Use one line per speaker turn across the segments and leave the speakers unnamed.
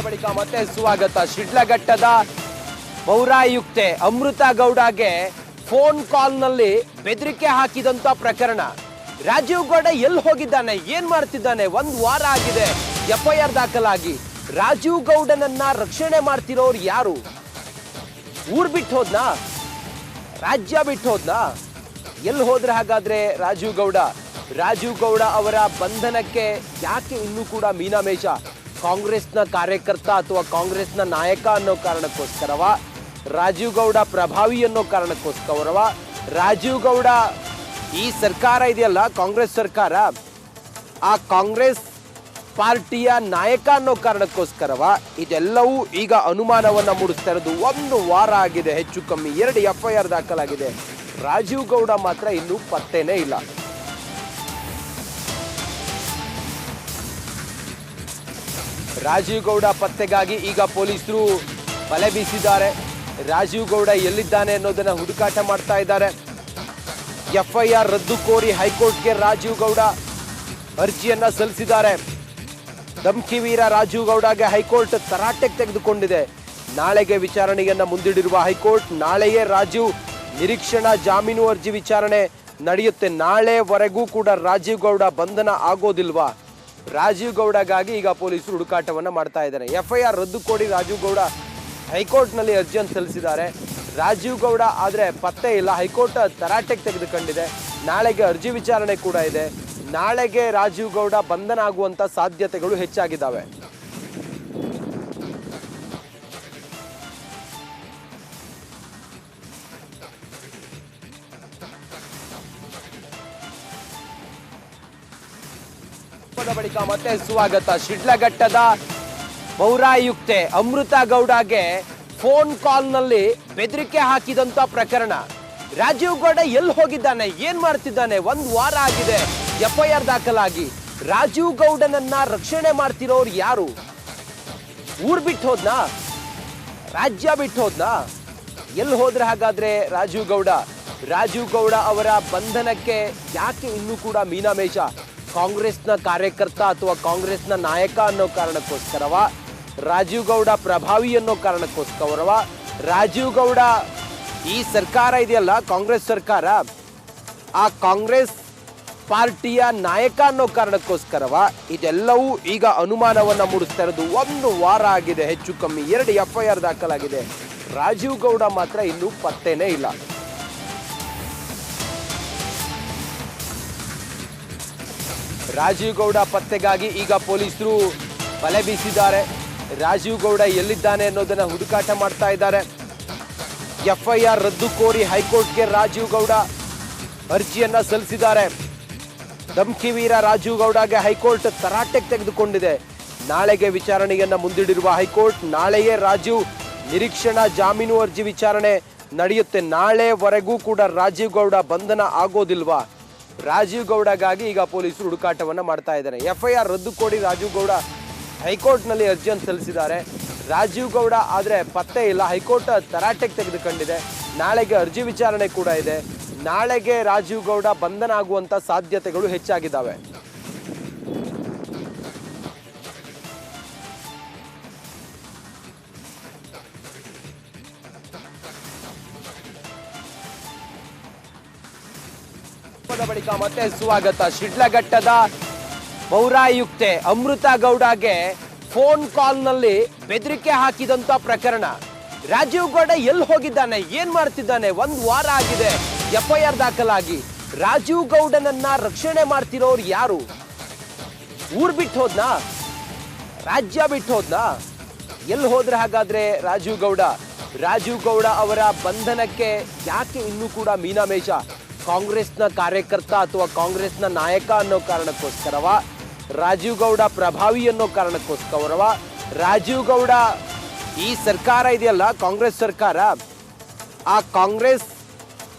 ಬಳಿಕ ಮತ್ತೆ ಸ್ವಾಗತ. ಶಿಡ್ಲಘಟ್ಟದ ಪೌರಾಯುಕ್ತೆ ಅಮೃತ ಗೌಡಗೆ ಫೋನ್ ಕಾಲ್ ನಲ್ಲಿ ಬೆದರಿಕೆ ಹಾಕಿದಂತ ಪ್ರಕರಣ. ರಾಜೀವ್ ಗೌಡ ಎಲ್ಲಿ ಹೋಗಿದ್ದಾನೆ, ಏನ್ ಮಾಡ್ತಿದ್ದಾನೆ, 1 ವಾರ ಆಗಿದೆ FIR ದಾಖಲಾಗಿ. ರಾಜೀವ್ ಗೌಡನನ್ನ ರಕ್ಷಣೆ ಮಾಡ್ತಿರೋರು ಯಾರು? ಊರ್ ಬಿಟ್ಟು ಹೋದ್ನಾ, ರಾಜ್ಯ ಬಿಟ್ಟು ಹೋದ್ನಾ, ಎಲ್ಲಿ ಹೋದ್ರೆ ಹಾಗಾದ್ರೆ ರಾಜೀವ್ ಗೌಡ? ರಾಜೀವ್ ಗೌಡ ಅವರ ಬಂಧನಕ್ಕೆ ಯಾಕೆ ಇನ್ನೂ ಕೂಡ ಮೀನಾಮೇಷ? ಕಾಂಗ್ರೆಸ್ನ ಕಾರ್ಯಕರ್ತ ಅಥವಾ ಕಾಂಗ್ರೆಸ್ನ ನಾಯಕ ಅನ್ನೋ ಕಾರಣಕ್ಕೋಸ್ಕರವ, ರಾಜೀವ್ ಗೌಡ ಪ್ರಭಾವಿ ಅನ್ನೋ ಕಾರಣಕ್ಕೋಸ್ಕರವ, ರಾಜೀವ್ ಗೌಡ ಈ ಸರ್ಕಾರ ಇದೆಯಲ್ಲ ಕಾಂಗ್ರೆಸ್ ಸರ್ಕಾರ, ಆ ಕಾಂಗ್ರೆಸ್ ಪಾರ್ಟಿಯ ನಾಯಕ ಅನ್ನೋ ಕಾರಣಕ್ಕೋಸ್ಕರವ, ಇದೆಲ್ಲವೂ ಈಗ ಅನುಮಾನವನ್ನ ಮೂಡಿಸ್ತಾ ಇರೋದು. 1 ವಾರ ಆಗಿದೆ, ಹೆಚ್ಚು ಕಮ್ಮಿ 2 FIR ದಾಖಲಾಗಿದೆ. ರಾಜೀವ್ ಗೌಡ ಮಾತ್ರ ಇನ್ನೂ ಪತ್ತೆನೇ ಇಲ್ಲ. ರಾಜೀವ್ ಗೌಡ ಪತ್ತೆಗಾಗಿ ಈಗ ಪೊಲೀಸರು ಬಲೆ ಬೀಸಿದ್ದಾರೆ. ರಾಜೀವ್ ಗೌಡ ಎಲ್ಲಿದ್ದಾನೆ ಅನ್ನೋದನ್ನ ಹುಡುಕಾಟ ಮಾಡ್ತಾ ಇದ್ದಾರೆ. FIR ರದ್ದು ಕೋರಿ ಹೈಕೋರ್ಟ್ಗೆ ರಾಜೀವ್ ಗೌಡ ಅರ್ಜಿಯನ್ನ ಸಲ್ಲಿಸಿದ್ದಾರೆ. ಧಮ್ಕಿ ವೀರ ರಾಜೀವ್ ಗೌಡಗೆ ಹೈಕೋರ್ಟ್ ತರಾಟೆಗೆ ತೆಗೆದುಕೊಂಡಿದೆ. ನಾಳೆಗೆ ವಿಚಾರಣೆಯನ್ನ ಮುಂದಿಡಿರುವ ಹೈಕೋರ್ಟ್, ನಾಳೆಯೇ ರಾಜೀವ್ ನಿರೀಕ್ಷಣಾ ಜಾಮೀನು ಅರ್ಜಿ ವಿಚಾರಣೆ ನಡೆಯುತ್ತೆ. ನಾಳೆವರೆಗೂ ಕೂಡ ರಾಜೀವ್ ಗೌಡ ಬಂಧನ ಆಗೋದಿಲ್ವಾ? ರಾಜೀವ್ ಗೌಡಗಾಗಿ ಈಗ ಪೊಲೀಸರು ಹುಡುಕಾಟವನ್ನ ಮಾಡ್ತಾ ಇದ್ದಾರೆ. FIR ರದ್ದು ಕೋರಿ ರಾಜೀವ್ ಗೌಡ ಹೈಕೋರ್ಟ್ ನಲ್ಲಿ ಅರ್ಜಿಯನ್ನು ಸಲ್ಲಿಸಿದ್ದಾರೆ. ರಾಜೀವ್ ಗೌಡ ಆದ್ರೆ ಪತ್ತೆ ಇಲ್ಲ, ಹೈಕೋರ್ಟ್ ತರಾಟೆಗೆ ತೆಗೆದುಕೊಂಡಿದೆ. ನಾಳೆಗೆ ಅರ್ಜಿ ವಿಚಾರಣೆ ಕೂಡ ಇದೆ. ನಾಳೆಗೆ ರಾಜೀವ್ ಗೌಡ ಬಂಧನ ಆಗುವಂತ ಸಾಧ್ಯತೆಗಳು ಹೆಚ್ಚಾಗಿದ್ದಾವೆ. ಬಳಿಕ ಮತ್ತೆ ಸ್ವಾಗತ. ಶಿಡ್ಲಘಟ್ಟದ ಪೌರಾಯುಕ್ತೆ ಅಮೃತ ಗೌಡಗೆ ಫೋನ್ ಕಾಲ್ ನಲ್ಲಿ ಬೆದರಿಕೆ ಹಾಕಿದಂತ ಪ್ರಕರಣ. ರಾಜೀವ್ ಗೌಡ ಎಲ್ಲಿ ಹೋಗಿದ್ದಾನೆ, ಏನ್ ಮಾಡ್ತಿದ್ದಾನೆ, 1 ವಾರ ಆಗಿದೆ FIR ದಾಖಲಾಗಿ. ರಾಜೀವ್ ಗೌಡನನ್ನ ರಕ್ಷಣೆ ಮಾಡ್ತಿರೋರು ಯಾರು? ಊರ್ ಬಿಟ್ಟು ಹೋದ್ನಾ, ರಾಜ್ಯ ಬಿಟ್ಟು ಹೋದ್ನಾ, ಎಲ್ಲಿ ಹೋದ್ರೆ ಹಾಗಾದ್ರೆ ರಾಜೀವ್ ಗೌಡ? ರಾಜೀವ್ ಗೌಡ ಅವರ ಬಂಧನಕ್ಕೆ ಯಾಕೆ ಇನ್ನೂ ಕೂಡ ಮೀನಾಮೇಷ? ಕಾಂಗ್ರೆಸ್ನ ಕಾರ್ಯಕರ್ತ ಅಥವಾ ಕಾಂಗ್ರೆಸ್ನ ನಾಯಕ ಅನ್ನೋ ಕಾರಣಕ್ಕೋಸ್ಕರವ, ರಾಜೀವ್ ಗೌಡ ಪ್ರಭಾವಿ ಅನ್ನೋ ಕಾರಣಕ್ಕೋಸ್ಕರವ, ರಾಜೀವ್ ಗೌಡ ಈ ಸರ್ಕಾರ ಇದೆಯಲ್ಲ ಕಾಂಗ್ರೆಸ್ ಸರ್ಕಾರ, ಆ ಕಾಂಗ್ರೆಸ್ ಪಾರ್ಟಿಯ ನಾಯಕ ಅನ್ನೋ ಕಾರಣಕ್ಕೋಸ್ಕರವ, ಇದೆಲ್ಲವೂ ಈಗ ಅನುಮಾನವನ್ನ ಮೂಡಿಸ್ತಾ ಇರೋದು. 1 ವಾರ ಆಗಿದೆ, ಹೆಚ್ಚು ಕಮ್ಮಿ 2 FIR ದಾಖಲಾಗಿದೆ. ರಾಜೀವ್ ಗೌಡ ಮಾತ್ರ ಇನ್ನೂ ಪತ್ತೆನೇ ಇಲ್ಲ. ರಾಜೀವ್ ಗೌಡ ಪತ್ತೆಗಾಗಿ ಈಗ ಪೊಲೀಸರು ಬಲೆ ಬೀಸಿದ್ದಾರೆ. ರಾಜೀವ್ ಗೌಡ ಎಲ್ಲಿದ್ದಾನೆ ಅನ್ನೋದನ್ನ ಹುಡುಕಾಟ ಮಾಡ್ತಾ ಇದ್ದಾರೆ. FIR ರದ್ದು ಕೋರಿ ಹೈಕೋರ್ಟ್ಗೆ ರಾಜೀವ್ ಗೌಡ ಅರ್ಜಿಯನ್ನ ಸಲ್ಲಿಸಿದ್ದಾರೆ. ಧಮ್ಕಿ ವೀರ ರಾಜೀವ್ ಗೌಡಗೆ ಹೈಕೋರ್ಟ್ ತರಾಟೆಗೆ ತೆಗೆದುಕೊಂಡಿದೆ. ನಾಳೆಗೆ ವಿಚಾರಣೆಯನ್ನ ಮುಂದಿಡಿರುವ ಹೈಕೋರ್ಟ್, ನಾಳೆಯೇ ರಾಜೀವ್ ನಿರೀಕ್ಷಣಾ ಜಾಮೀನು ಅರ್ಜಿ ವಿಚಾರಣೆ ನಡೆಯುತ್ತೆ. ನಾಳೆವರೆಗೂ ಕೂಡ ರಾಜೀವ್ ಗೌಡ ಬಂಧನ ಆಗೋದಿಲ್ವಾ? ರಾಜೀವ್ ಗೌಡಗಾಗಿ ಈಗ ಪೊಲೀಸರು ಹುಡುಕಾಟವನ್ನ ಮಾಡ್ತಾ ಇದ್ದಾರೆ. FIR ರದ್ದು ಕೋರಿ ರಾಜೀವ್ ಗೌಡ ಹೈಕೋರ್ಟ್ ನಲ್ಲಿ ಅರ್ಜಿಯನ್ನು ಸಲ್ಲಿಸಿದ್ದಾರೆ. ರಾಜೀವ್ ಗೌಡ ಆದ್ರೆ ಪತ್ತೆ ಇಲ್ಲ, ಹೈಕೋರ್ಟ್ ತರಾಟೆಗೆ ತೆಗೆದುಕೊಂಡಿದೆ. ನಾಳೆಗೆ ಅರ್ಜಿ ವಿಚಾರಣೆ ಕೂಡ ಇದೆ. ನಾಳೆಗೆ ರಾಜೀವ್ ಗೌಡ ಬಂಧನ ಆಗುವಂತ ಸಾಧ್ಯತೆಗಳು ಹೆಚ್ಚಾಗಿದ್ದಾವೆ. ಬಳಿಕ ಮತ್ತೆ ಸ್ವಾಗತ. ಶಿಡ್ಲಘಟ್ಟದ ಪೌರಾಯುಕ್ತೆ ಅಮೃತ ಗೌಡಗೆ ಫೋನ್ ಕಾಲ್ ನಲ್ಲಿ ಬೆದರಿಕೆ ಹಾಕಿದಂತ ಪ್ರಕರಣ. ರಾಜೀವ್ ಗೌಡ ಎಲ್ಲಿ ಹೋಗಿದ್ದಾನೆ, ಏನ್ ಮಾಡ್ತಿದ್ದಾನೆ, 1 ವಾರ ಆಗಿದೆ FIR ದಾಖಲಾಗಿ. ರಾಜೀವ್ ಗೌಡನನ್ನ ರಕ್ಷಣೆ ಮಾಡ್ತಿರೋರು ಯಾರು? ಊರ್ ಬಿಟ್ಟು ಹೋದ್ನಾ, ರಾಜ್ಯ ಬಿಟ್ಟು ಹೋದ್ನಾ, ಎಲ್ಲಿ ಹೋದ್ರೆ ಹಾಗಾದ್ರೆ ರಾಜೀವ್ ಗೌಡ? ರಾಜೀವ್ ಗೌಡ ಅವರ ಬಂಧನಕ್ಕೆ ಯಾಕೆ ಇನ್ನೂ ಕೂಡ ಮೀನಾಮೇಷ? ಕಾಂಗ್ರೆಸ್ನ ಕಾರ್ಯಕರ್ತ ಅಥವಾ ಕಾಂಗ್ರೆಸ್ನ ನಾಯಕ ಅನ್ನೋ ಕಾರಣಕ್ಕೋಸ್ಕರವ, ರಾಜೀವ್ ಗೌಡ ಪ್ರಭಾವಿ ಅನ್ನೋ ಕಾರಣಕ್ಕೋಸ್ಕರವ, ರಾಜೀವ್ ಗೌಡ ಈ ಸರ್ಕಾರ ಇದೆಯಲ್ಲ ಕಾಂಗ್ರೆಸ್ ಸರ್ಕಾರ, ಆ ಕಾಂಗ್ರೆಸ್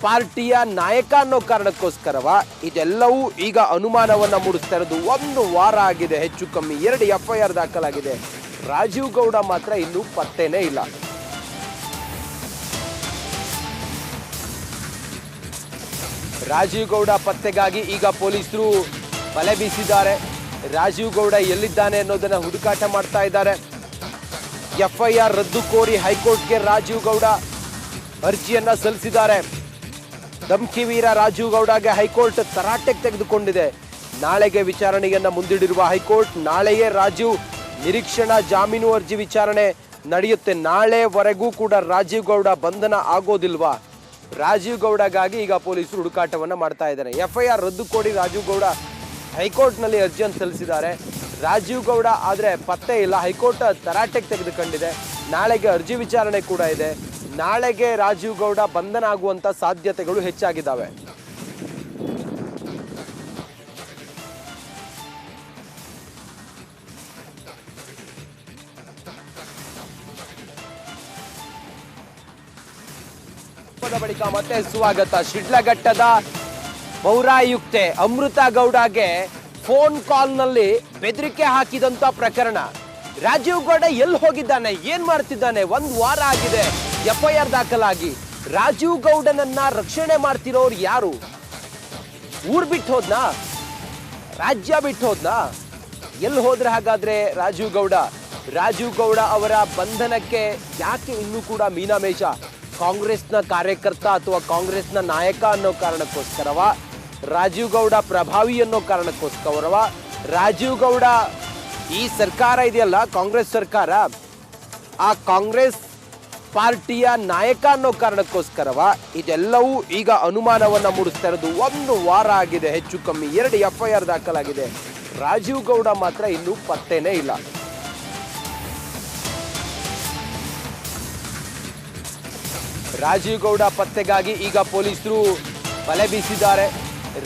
ಪಾರ್ಟಿಯ ನಾಯಕ ಅನ್ನೋ ಕಾರಣಕ್ಕೋಸ್ಕರವ, ಇದೆಲ್ಲವೂ ಈಗ ಅನುಮಾನವನ್ನ ಮೂಡಿಸ್ತಾ ಇರೋದು. 1 ವಾರ ಆಗಿದೆ, ಹೆಚ್ಚು ಕಮ್ಮಿ 2 FIR ದಾಖಲಾಗಿದೆ. ರಾಜೀವ್ ಗೌಡ ಮಾತ್ರ ಇನ್ನೂ ಪತ್ತೆನೇ ಇಲ್ಲ. ರಾಜೀವ್ ಗೌಡ ಪತ್ತೆಗಾಗಿ ಈಗ ಪೊಲೀಸರು ಬಲೆ ಬೀಸಿದ್ದಾರೆ. ರಾಜೀವ್ ಗೌಡ ಎಲ್ಲಿದ್ದಾನೆ ಅನ್ನೋದನ್ನ ಹುಡುಕಾಟ ಮಾಡ್ತಾ ಇದ್ದಾರೆ. ಎಫ್ಐಆರ್ ರದ್ದು ಕೋರಿ ಹೈಕೋರ್ಟ್ಗೆ ರಾಜೀವ್ ಗೌಡ ಅರ್ಜಿಯನ್ನ ಸಲ್ಲಿಸಿದ್ದಾರೆ. ಧಮ್ಕಿ ವೀರ ರಾಜೀವ್ ಗೌಡಗೆ ಹೈಕೋರ್ಟ್ ತರಾಟೆಗೆ ತೆಗೆದುಕೊಂಡಿದೆ. ನಾಳೆಗೆ ವಿಚಾರಣೆಯನ್ನ ಮುಂದಿಡಿರುವ ಹೈಕೋರ್ಟ್ ನಾಳೆಯೇ ರಾಜೀವ್ ನಿರೀಕ್ಷಣಾ ಜಾಮೀನು ಅರ್ಜಿ ವಿಚಾರಣೆ ನಡೆಯುತ್ತೆ. ನಾಳೆವರೆಗೂ ಕೂಡ ರಾಜೀವ್ ಗೌಡ ಬಂಧನ ಆಗೋದಿಲ್ವಾ? ರಾಜೀವ್ ಗೌಡಗಾಗಿ ಈಗ ಪೊಲೀಸರು ಹುಡುಕಾಟವನ್ನ ಮಾಡ್ತಾ ಇದ್ದಾರೆ. ಎಫ್ಐಆರ್ ರದ್ದು ಕೋರಿ ರಾಜೀವ್ ಗೌಡ ಹೈಕೋರ್ಟ್ನಲ್ಲಿ ಅರ್ಜಿಯನ್ನು ಸಲ್ಲಿಸಿದ್ದಾರೆ. ರಾಜೀವ್ ಗೌಡ ಆದ್ರೆ ಪತ್ತೆ ಇಲ್ಲ. ಹೈಕೋರ್ಟ್ ತರಾಟೆಗೆ ತೆಗೆದುಕೊಂಡಿದೆ. ನಾಳೆಗೆ ಅರ್ಜಿ ವಿಚಾರಣೆ ಕೂಡ ಇದೆ. ನಾಳೆಗೆ ರಾಜೀವ್ ಗೌಡ ಬಂಧನ ಆಗುವಂತ ಸಾಧ್ಯತೆಗಳು ಹೆಚ್ಚಾಗಿದ್ದಾವೆ. ಬಳಿಕ ಮತ್ತೆ ಸ್ವಾಗತ. ಶಿಡ್ಲಘಟ್ಟದ ಪೌರಾಯುಕ್ತೆ ಅಮೃತಾ ಗೌಡಗೆ ಫೋನ್ ಕಾಲ್ ನಲ್ಲಿ ಬೆದರಿಕೆ ಹಾಕಿದಂತ ಪ್ರಕರಣ. ರಾಜೀವ್ ಗೌಡ ಎಲ್ಲಿ ಹೋಗಿದ್ದಾನೆ, ಏನ್ ಮಾಡ್ತಿದ್ದಾನೆ? 1 ವಾರ ಆಗಿದೆ ಎಫ್ಐಆರ್ ದಾಖಲಾಗಿ. ರಾಜೀವ್ ಗೌಡನನ್ನ ರಕ್ಷಣೆ ಮಾಡ್ತಿರೋರು ಯಾರು? ಊರ್ ಬಿಟ್ಟು ಹೋದ್ನಾ? ರಾಜ್ಯ ಬಿಟ್ಟು ಹೋದ್ನಾ? ಎಲ್ಲಿ ಹೋದ್ರೆ ಹಾಗಾದ್ರೆ ರಾಜೀವ್ ಗೌಡ? ರಾಜೀವ್ ಗೌಡ ಅವರ ಬಂಧನಕ್ಕೆ ಯಾಕೆ ಇನ್ನೂ ಕೂಡ ಮೀನಾಮೇಷ? ಕಾಂಗ್ರೆಸ್ನ ಕಾರ್ಯಕರ್ತ ಅಥವಾ ಕಾಂಗ್ರೆಸ್ನ ನಾಯಕ ಅನ್ನೋ ಕಾರಣಕ್ಕೋಸ್ಕರವ? ರಾಜೀವ್ ಗೌಡ ಪ್ರಭಾವಿ ಅನ್ನೋ ಕಾರಣಕ್ಕೋಸ್ಕರವ? ರಾಜೀವ್ ಗೌಡ ಈ ಸರ್ಕಾರ ಇದೆಯಲ್ಲ, ಕಾಂಗ್ರೆಸ್ ಸರ್ಕಾರ, ಆ ಕಾಂಗ್ರೆಸ್ ಪಾರ್ಟಿಯ ನಾಯಕ ಅನ್ನೋ ಕಾರಣಕ್ಕೋಸ್ಕರವ? ಇದೆಲ್ಲವೂ ಈಗ ಅನುಮಾನವನ್ನ ಮೂಡಿಸ್ತಾ ಇರೋದು. 1 ವಾರ ಆಗಿದೆ, ಹೆಚ್ಚು ಕಮ್ಮಿ 2 ಎಫ್ಐಆರ್ ದಾಖಲಾಗಿದೆ. ರಾಜೀವ್ ಗೌಡ ಮಾತ್ರ ಇನ್ನೂ ಪತ್ತೇನೇ ಇಲ್ಲ. ರಾಜೀವ್ ಗೌಡ ಪತ್ತೆಗಾಗಿ ಈಗ ಪೊಲೀಸರು ಬಲೆ ಬೀಸಿದ್ದಾರೆ.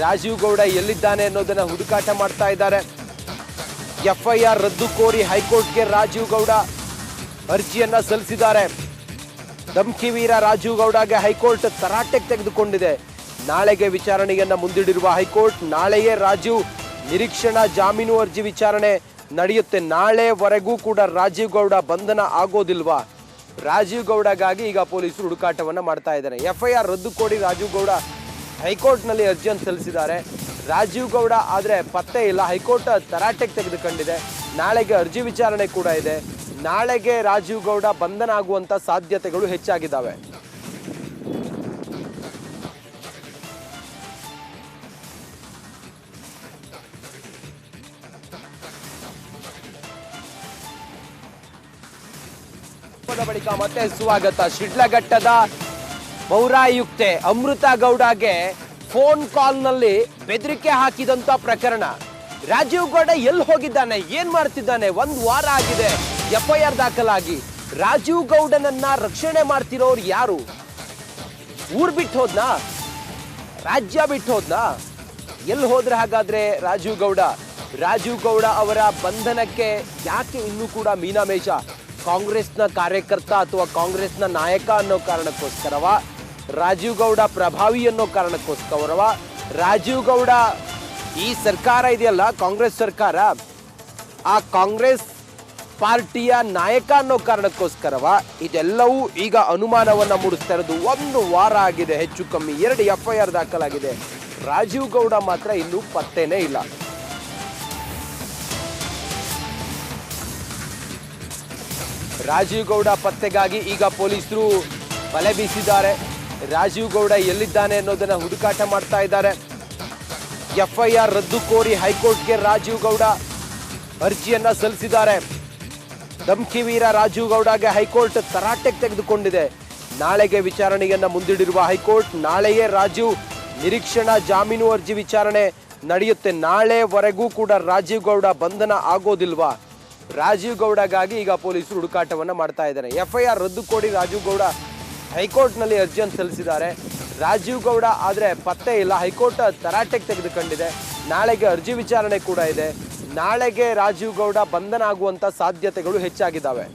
ರಾಜೀವ್ ಗೌಡ ಎಲ್ಲಿದ್ದಾನೆ ಅನ್ನೋದನ್ನ ಹುಡುಕಾಟ ಮಾಡ್ತಾ ಇದ್ದಾರೆ. ಎಫ್ಐಆರ್ ರದ್ದು ಕೋರಿ ಹೈಕೋರ್ಟ್ಗೆ ರಾಜೀವ್ ಗೌಡ ಅರ್ಜಿಯನ್ನ ಸಲ್ಲಿಸಿದ್ದಾರೆ. ಧಮ್ಕಿ ವೀರ ರಾಜೀವ್ ಗೌಡಗೆ ಹೈಕೋರ್ಟ್ ತರಾಟೆಗೆ ತೆಗೆದುಕೊಂಡಿದೆ. ನಾಳೆಗೆ ವಿಚಾರಣೆಯನ್ನ ಮುಂದಿಡಿರುವ ಹೈಕೋರ್ಟ್ ನಾಳೆಯೇ ರಾಜೀವ್ ನಿರೀಕ್ಷಣಾ ಜಾಮೀನು ಅರ್ಜಿ ವಿಚಾರಣೆ ನಡೆಯುತ್ತೆ. ನಾಳೆವರೆಗೂ ಕೂಡ ರಾಜೀವ್ ಗೌಡ ಬಂಧನ ಆಗೋದಿಲ್ವಾ? ರಾಜೀವ್ ಗೌಡಗಾಗಿ ಈಗ ಪೊಲೀಸರು ಹುಡುಕಾಟವನ್ನ ಮಾಡ್ತಾ ಇದ್ದಾರೆ. ಎಫ್ಐಆರ್ ರದ್ದು ಕೋರಿ ರಾಜೀವ್ ಗೌಡ ಹೈಕೋರ್ಟ್ನಲ್ಲಿ ಅರ್ಜಿಯನ್ನು ಸಲ್ಲಿಸಿದ್ದಾರೆ. ರಾಜೀವ್ ಗೌಡ ಆದ್ರೆ ಪತ್ತೆ ಇಲ್ಲ. ಹೈಕೋರ್ಟ್ ತರಾಟೆಗೆ ತೆಗೆದುಕೊಂಡಿದೆ. ನಾಳೆಗೆ ಅರ್ಜಿ ವಿಚಾರಣೆ ಕೂಡ ಇದೆ. ನಾಳೆಗೆ ರಾಜೀವ್ ಗೌಡ ಬಂಧನ ಆಗುವಂತ ಸಾಧ್ಯತೆಗಳು ಹೆಚ್ಚಾಗಿದ್ದಾವೆ. ಬಳಿಕ ಮತ್ತೆ ಸ್ವಾಗತ. ಶಿಡ್ಲಘಟ್ಟದ ಪೌರಾಯುಕ್ತೆ ಅಮೃತಾ ಗೌಡಗೆ ಫೋನ್ ಕಾಲ್ ನಲ್ಲಿ ಬೆದರಿಕೆ ಹಾಕಿದಂತ ಪ್ರಕರಣ. ರಾಜೀವ್ ಗೌಡ ಎಲ್ಲಿ ಹೋಗಿದ್ದಾನೆ, ಏನ್ ಮಾಡ್ತಿದ್ದಾನೆ? 1 ವಾರ ಆಗಿದೆ ಎಫ್ಐಆರ್ ದಾಖಲಾಗಿ. ರಾಜೀವ್ ಗೌಡನನ್ನ ರಕ್ಷಣೆ ಮಾಡ್ತಿರೋರು ಯಾರು? ಊರ್ ಬಿಟ್ಟು ಹೋದ್ನಾ? ರಾಜ್ಯ ಬಿಟ್ಟು ಹೋದ್ನಾ? ಎಲ್ಲಿ ಹೋದ್ರೆ ಹಾಗಾದ್ರೆ ರಾಜೀವ್ ಗೌಡ? ರಾಜೀವ್ ಗೌಡ ಅವರ ಬಂಧನಕ್ಕೆ ಯಾಕೆ ಇನ್ನೂ ಕೂಡ ಮೀನಾಮೇಷ? ಕಾಂಗ್ರೆಸ್ನ ಕಾರ್ಯಕರ್ತ ಅಥವಾ ಕಾಂಗ್ರೆಸ್ನ ನಾಯಕ ಅನ್ನೋ ಕಾರಣಕ್ಕೋಸ್ಕರವ? ರಾಜೀವ್ ಗೌಡ ಪ್ರಭಾವಿ ಅನ್ನೋ ಕಾರಣಕ್ಕೋಸ್ಕರವ? ರಾಜೀವ್ ಗೌಡ ಈ ಸರ್ಕಾರ ಇದೆಯಲ್ಲ, ಕಾಂಗ್ರೆಸ್ ಸರ್ಕಾರ, ಆ ಕಾಂಗ್ರೆಸ್ ಪಾರ್ಟಿಯ ನಾಯಕ ಅನ್ನೋ ಕಾರಣಕ್ಕೋಸ್ಕರವ? ಇದೆಲ್ಲವೂ ಈಗ ಅನುಮಾನವನ್ನ ಮೂಡಿಸ್ತಾ ಇರೋದು. 1 ವಾರ ಆಗಿದೆ, ಹೆಚ್ಚು ಕಮ್ಮಿ 2 ಎಫ್ಐಆರ್ ದಾಖಲಾಗಿದೆ. ರಾಜೀವ್ ಗೌಡ ಮಾತ್ರ ಇನ್ನೂ ಪತ್ತೇನೇ ಇಲ್ಲ. ರಾಜೀವ್ ಗೌಡ ಪತ್ತೆಗಾಗಿ ಈಗ ಪೊಲೀಸರು ಬಲೆ ಬೀಸಿದ್ದಾರೆ. ರಾಜೀವ್ ಗೌಡ ಎಲ್ಲಿದ್ದಾನೆ ಅನ್ನೋದನ್ನ ಹುಡುಕಾಟ ಮಾಡ್ತಾ ಇದ್ದಾರೆ. ಎಫ್ಐಆರ್ ರದ್ದು ಕೋರಿ ಹೈಕೋರ್ಟ್ಗೆ ರಾಜೀವ್ ಗೌಡ ಅರ್ಜಿಯನ್ನ ಸಲ್ಲಿಸಿದ್ದಾರೆ. ಧಮ್ಕಿ ವೀರ ರಾಜೀವ್ ಗೌಡಗೆ ಹೈಕೋರ್ಟ್ ತರಾಟೆಗೆ ತೆಗೆದುಕೊಂಡಿದೆ. ನಾಳೆಗೆ ವಿಚಾರಣೆಯನ್ನ ಮುಂದಿಡಿರುವ ಹೈಕೋರ್ಟ್ ನಾಳೆಯೇ ರಾಜೀವ್ ನಿರೀಕ್ಷಣಾ ಜಾಮೀನು ಅರ್ಜಿ ವಿಚಾರಣೆ ನಡೆಯುತ್ತೆ. ನಾಳೆವರೆಗೂ ಕೂಡ ರಾಜೀವ್ ಗೌಡ ಬಂಧನ ಆಗೋದಿಲ್ವಾ? ರಾಜೀವ್ ಗೌಡಗಾಗಿ ಈಗ ಪೊಲೀಸರು ಹುಡುಕಾಟವನ್ನ ಮಾಡ್ತಾ ಇದ್ದಾರೆ. ಎಫ್ಐಆರ್ ರದ್ದು ಕೋರಿ ರಾಜೀವ್ ಗೌಡ ಹೈಕೋರ್ಟ್ನಲ್ಲಿ ಅರ್ಜಿಯನ್ನು ಸಲ್ಲಿಸಿದ್ದಾರೆ. ರಾಜೀವ್ ಗೌಡ ಆದ್ರೆ ಪತ್ತೆ ಇಲ್ಲ. ಹೈಕೋರ್ಟ್ ತರಾಟೆಗೆ ತೆಗೆದುಕೊಂಡಿದೆ. ನಾಳೆಗೆ ಅರ್ಜಿ ವಿಚಾರಣೆ ಕೂಡ ಇದೆ. ನಾಳೆಗೆ ರಾಜೀವ್ ಗೌಡ ಬಂಧನ ಆಗುವಂತ ಸಾಧ್ಯತೆಗಳು ಹೆಚ್ಚಾಗಿದ್ದಾವೆ.